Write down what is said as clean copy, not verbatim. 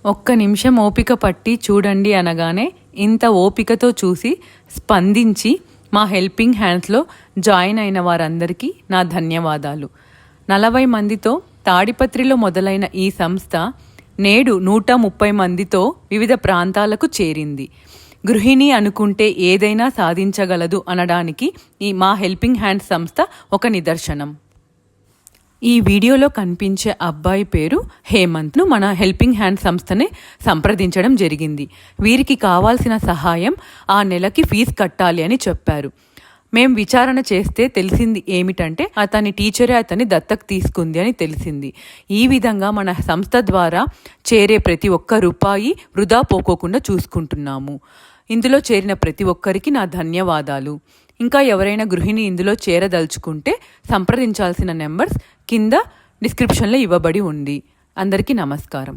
ఒక్క నిమిషం ఓపిక పట్టి చూడండి అనగానే ఇంత ఓపికతో చూసి స్పందించి మా హెల్పింగ్ హ్యాండ్స్లో జాయిన్ అయిన వారందరికీ నా ధన్యవాదాలు. 40 మందితో తాడిపత్రిలో మొదలైన ఈ సంస్థ నేడు 130 మందితో వివిధ ప్రాంతాలకు చేరింది. గృహిణి అనుకుంటే ఏదైనా సాధించగలదు అనడానికి ఈ మా హెల్పింగ్ హ్యాండ్స్ సంస్థ ఒక నిదర్శనం. ఈ వీడియోలో కనిపించే అబ్బాయి పేరు హేమంత్ను మన హెల్పింగ్ హ్యాండ్ సంస్థనే సంప్రదించడం జరిగింది. వీరికి కావాల్సిన సహాయం ఆ నెలకి ఫీజు కట్టాలి అని చెప్పారు. మేం విచారణ చేస్తే తెలిసింది ఏమిటంటే అతని టీచరే అతన్ని దత్తకు తీసుకుంది అని తెలిసింది. ఈ విధంగా మన సంస్థ ద్వారా చేరే ప్రతి ఒక్క రూపాయి వృధా పోకోకుండా చూసుకుంటున్నాము. ఇందులో చేరిన ప్రతి ఒక్కరికి నా ధన్యవాదాలు. ఇంకా ఎవరైనా గృహిణి ఇందులో చేరదలుచుకుంటే సంప్రదించాల్సిన నెంబర్స్ కింద డిస్క్రిప్షన్లో ఇవ్వబడి ఉంది. అందరికీ నమస్కారం.